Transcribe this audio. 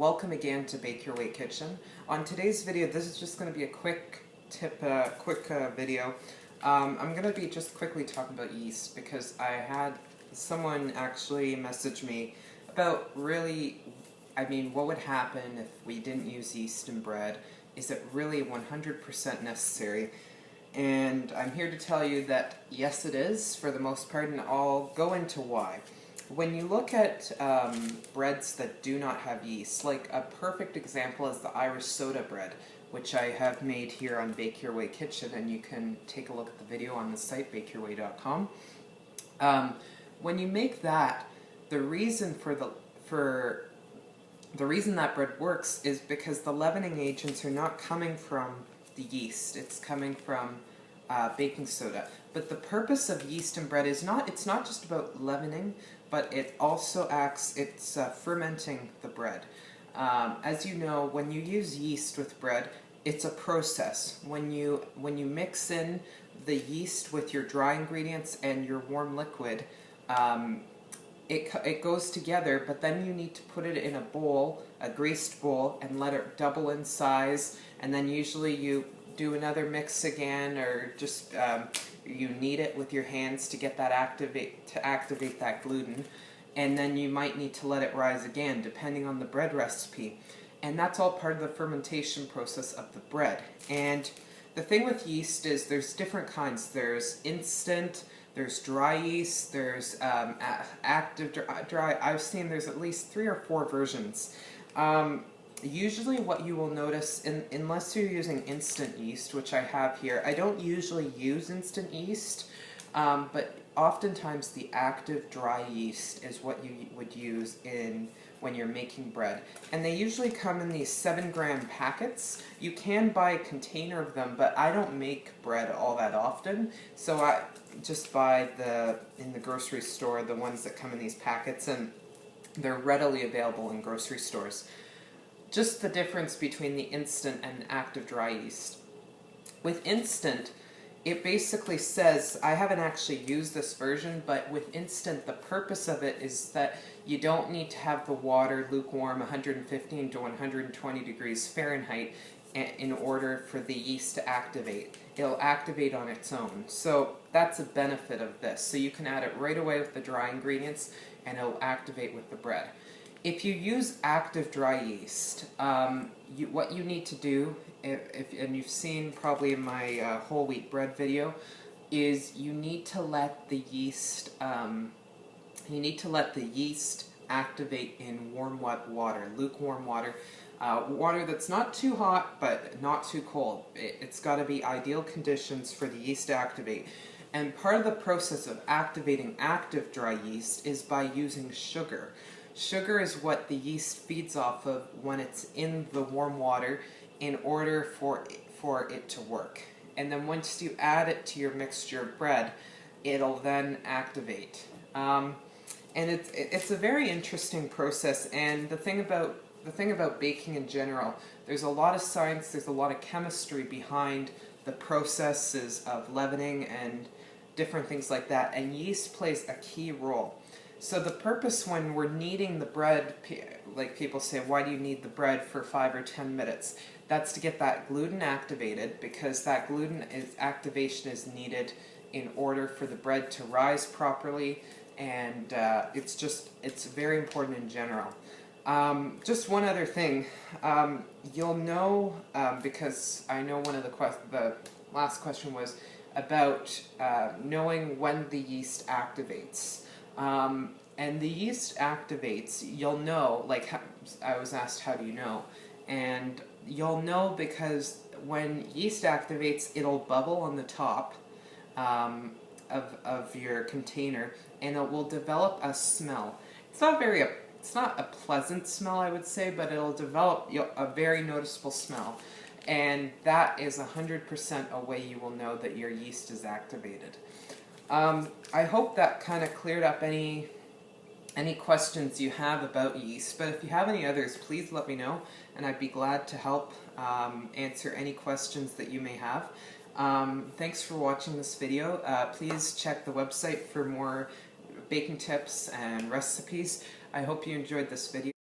welcome again to Bake Your Way Kitchen. On today's video, this is just going to be a quick tip, video. I'm going to be just quickly talking about yeast because I had someone actually message me about what would happen if we didn't use yeast in bread? Is it really 100% necessary? And I'm here to tell you that yes, it is for the most part, and I'll go into why. When you look at breads that do not have yeast, like a perfect example is the Irish soda bread, which I have made here on Bake Your Way Kitchen, and you can take a look at the video on the site, bakeyourway.com. When you make that, the reason that bread works is because the leavening agents are not coming from the yeast, it's coming from baking soda. But the purpose of yeast in bread is it's not just about leavening, but it also it's fermenting the bread. As you know, when you use yeast with bread, it's a process. When you mix in the yeast with your dry ingredients and your warm liquid, it goes together, but then you need to put it in a bowl, a greased bowl, and let it double in size, and then usually you do another mix again, or just you knead it with your hands to get that activate that gluten, and then you might need to let it rise again depending on the bread recipe. And that's all part of the fermentation process of the bread. And the thing with yeast is there's different kinds. There's instant, there's dry yeast, there's active dry. I've seen there's at least 3 or 4 versions. Usually what you will notice, unless you're using instant yeast, which I have here, I don't usually use instant yeast, but oftentimes the active dry yeast is what you would use when you're making bread. And they usually come in these 7-gram packets. You can buy a container of them, but I don't make bread all that often, so I just buy in the grocery store the ones that come in these packets, and they're readily available in grocery stores. Just the difference between the instant and active dry yeast. With instant, it basically says, I haven't actually used this version, but with instant, the purpose of it is that you don't need to have the water lukewarm 115 to 120 degrees Fahrenheit in order for the yeast to activate. It'll activate on its own. So that's a benefit of this. So you can add it right away with the dry ingredients, and it'll activate with the bread. If you use active dry yeast, what you need to do, and you've seen probably in my whole wheat bread video, is you need to let the yeast activate in warm wet water, lukewarm water, water that's not too hot but not too cold. It's got to be ideal conditions for the yeast to activate. And part of the process of activating active dry yeast is by using sugar. Sugar is what the yeast feeds off of when it's in the warm water in order for it to work. And then once you add it to your mixture of bread, it'll then activate. And it's a very interesting process. And the thing about baking in general, there's a lot of science, there's a lot of chemistry behind the processes of leavening and different things like that. And yeast plays a key role. So the purpose when we're kneading the bread, like people say, why do you knead the bread for 5 or 10 minutes? That's to get that gluten activated, because that activation is needed in order for the bread to rise properly, and it's very important in general. Just one other thing, you'll know, because I know one of the last question was about knowing when the yeast activates. And the yeast activates, you'll know, like I was asked, how do you know? And you'll know because when yeast activates, it'll bubble on the top of your container, and it will develop a smell. It's not a pleasant smell, I would say, but it'll develop a very noticeable smell. And that is 100% a way you will know that your yeast is activated. I hope that kind of cleared up any questions you have about yeast, but if you have any others, please let me know, and I'd be glad to help answer any questions that you may have. Thanks for watching this video. Please check the website for more baking tips and recipes. I hope you enjoyed this video.